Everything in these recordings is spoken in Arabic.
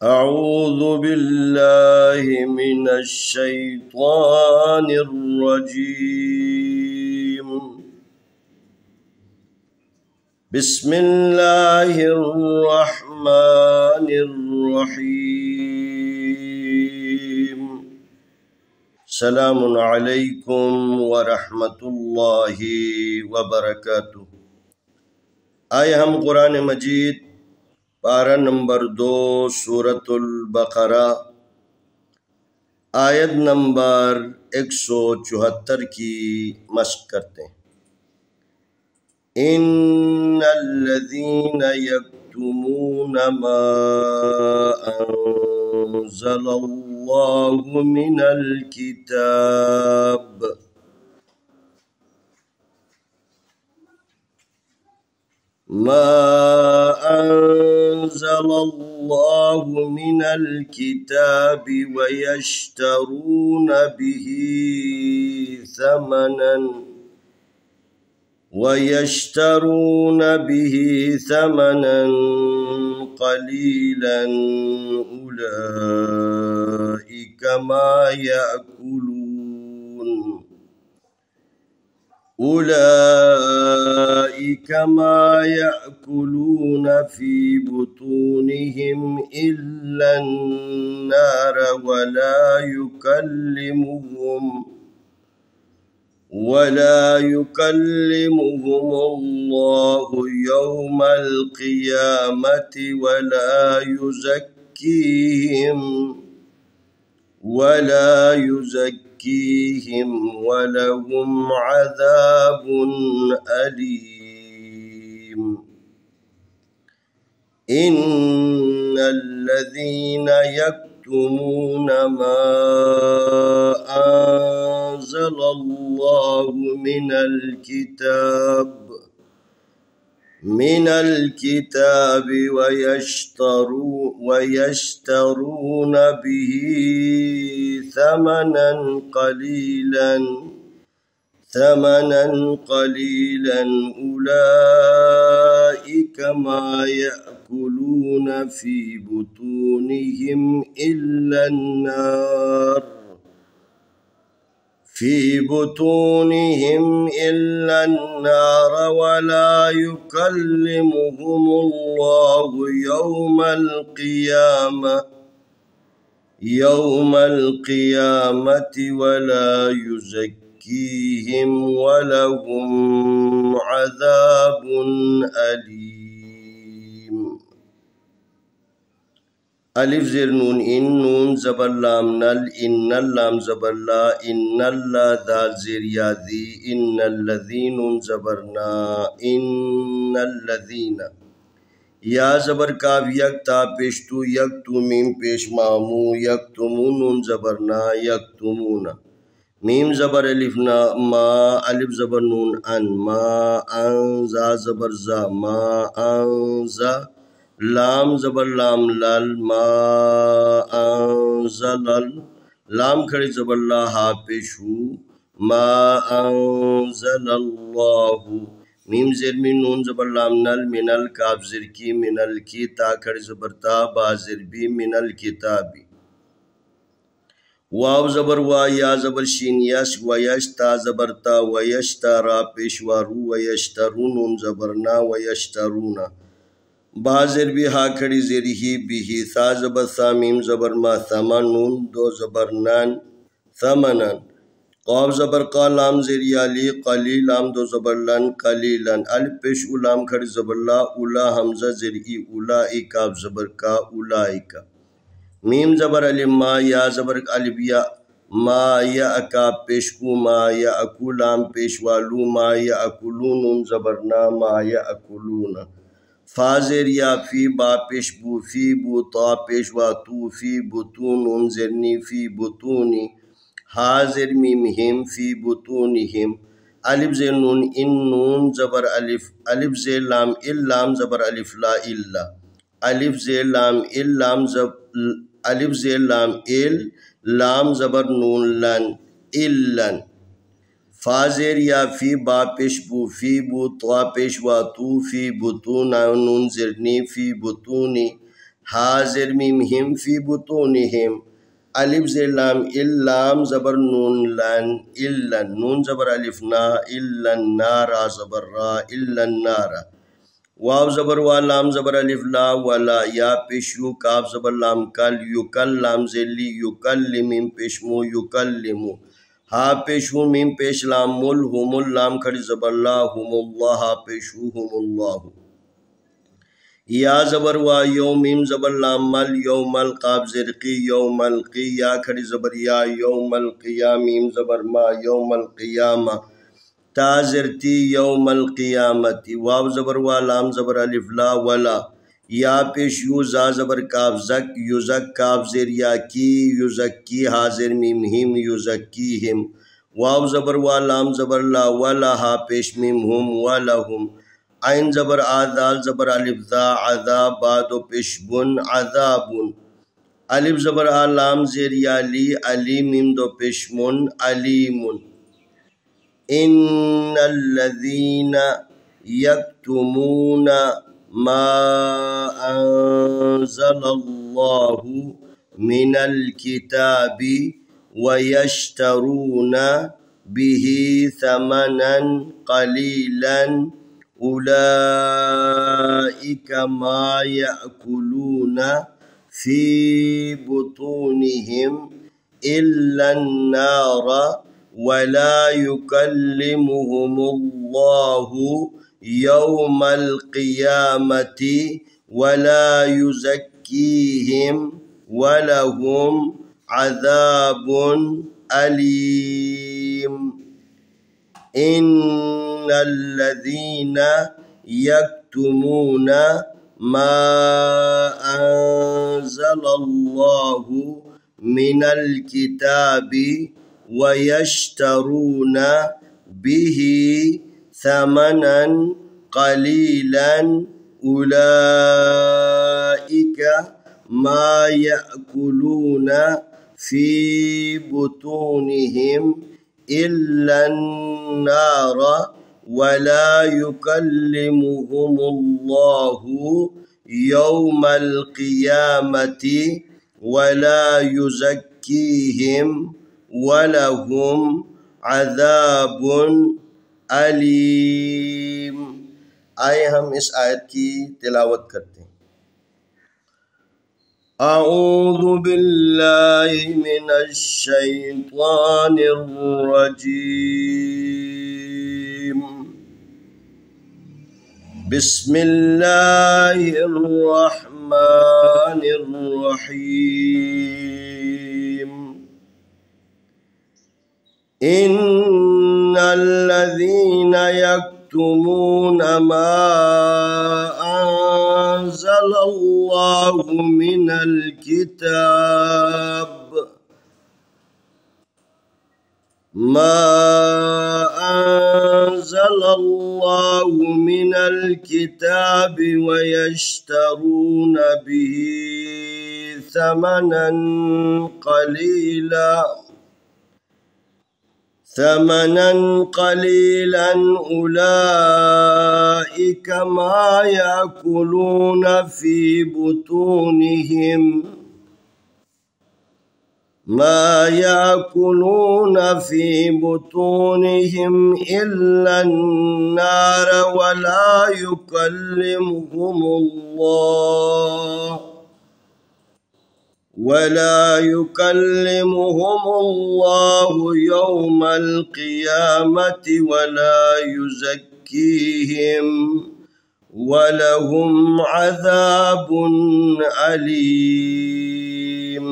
أعوذ بالله من الشيطان الرجيم. بسم الله الرحمن الرحيم. سلام عليكم ورحمة الله وبركاته. آئے ہم قرآن مجید پارہ نمبر 2 سورة البقرہ آیت نمبر 174 کی مشق کرتے ہیں. ان الذين يكتمون ما انزل الله من الكتاب ويشترون به ثمنا قليلا أولئك ما يأكلون في بطونهم إلا النار ولا يكلمهم الله يوم القيامة ولا يزكيهم ولهم عذاب أليم. إن الذين يكتمون ما أنزل الله من الكتاب ويشترون به ثمنا قليلا أولئك ما يأكلون في بطونهم إلا النار ولا يكلمهم الله يوم القيامة ولا يزكيهم ولهم عذاب أليم. الف زیر نون ان نون زبر لام نل ان اللام زبر لا ان اللہ دال زیر یا دی ان الذین زبرنا ان الذین یا زبر کاف یکتا پیشتو یکتو میم پیش مامو یکتمون زبرنا یکتمون میم زبر الفنا ما الف زبر نون ان ما انزا زبر زا ما انزا لام زبر لام لال ما انزل لام کھڑی زبر لا ہا پیشو ما انزل اللہ میم زیر من نون زبر لام نل من الکاب زر کی من الکی تا کھڑی زبر تا با زر بی من الکتابی واو زبر وا یا زبر شین یش ویشتا زبر تا ویشتارا پیشوا رو ویشترون نون زبر نا ویشترونا بازر بھی ہا کھڑی زیری ہی بھی ہی سا زبر سامیم زبر ما ثمنون دو زبر نان ثمنن قاب زبر قا لام زیری علی قلی لام دو زبر لن قلیلن الف پیش اولام کھڑی زبر لا اولا حمزہ زیری اولائی کاب زبر کا اولائی کا میم زبر علی ما یا زبر الف یا ما یا اکاب پیش کو ما یا اکو لام پیش والو ما یا اکلون زبر نا ما یا اکلون فازر یا فی با پیش بو فی بو تا پیش وا تو فی بطون زرنی فی بطونی حاضر میم ہم فی بطونہم الف زیر نون ان نون زبر الف الف زیر لام لام زبر الف لا الا الف زیر لام الف زیر لام لام زبر نون لن الن فا زیر یا فی با پیش بو فی بو طا پیش وا تو فی بطون نون زرنی فی بطونی حاضر میم هم فی بطونهم الف زیر لام اللام زبر نون لن الا نون زبر الف نا الا النار زبر را الا النار واو زبر وا لام زبر الف لا ولا یا پیش یو کاف زبر لام کل یکل لام زلی یکل میم پیش مو یکلمو ہا پیش ہو میم پیش لام مل ہم اللام کھڑی زبر لا ہم اللہ ہا پیش ہو ہم اللہ یا زبر وا یوم میم زبر لام مل یوم القاب زرقی یوم القی یا کھڑی زبر یا یوم القیام میم زبر ما یوم القیامہ تا زرتی یوم القیامتی واو زبر وا لام زبر الف لا ولا یا پیش یو زا زبر کاف زک یزک کاف زیر یا کی یزکی حاضر میم ہم یزکیہم واو زبر وا لام زبر لا ولا ہا پیش میم ہم ولہم عین زبر آدال زبر الف ذا عذاب بادو پیش بن عذابن الف زبر آ لام زیر یا لی علی میم دو پیش من علیمن ان الذین یکتمون ما انزل اللہ من الكتاب ویشترون به ثمنا قلیلا اولئک ما یأکلون فی بطونهم الا النار ولا يكلمهم الله يوم القيامة ولا يزكيهم ولهم عذاب أليم إن الذين يكتمون ما أنزل الله من الكتاب ويشترون به ثمنا قليلا أولئك ما يأكلون في بطونهم إلا النار ولا يكلمهم الله يوم القيامة ولا يزكيهم ولهم عذاب علیم. آئے ہم اس آیت کی تلاوت کرتے ہیں. اعوذ باللہ من الشیطان الرجیم بسم اللہ الرحمن الرحیم ان الذين يكتمون ما انزل الله من الكتاب ويشترون به ثمنا قليلا أولئك ما يأكلون في بطونهم إلا النار ولا يكلمهم الله يوم القيامة ولا يزكيهم ولهم عذاب أليم.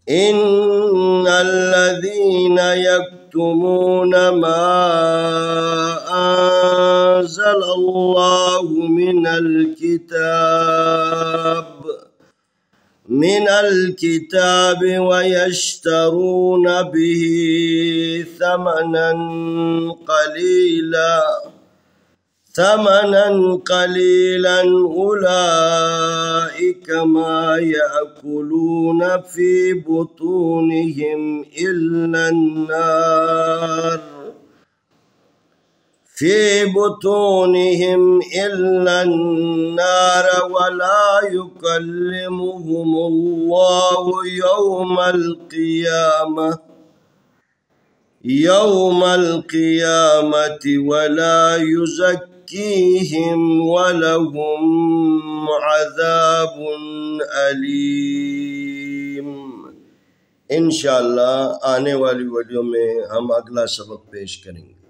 إن الذين يكتمون ما أنزل الله من الكتاب ويشترون به ثمنا قليلا أولئك ما يأكلون في بطونهم إلا في بطونهم إلا النار ولا يكلمهم الله يوم القيامة ولا يزكيهم ولهم عذاب أليم۔ इंशाअल्लाह आने वाली वीडियो में हम अगला सबक पेश करेंगे।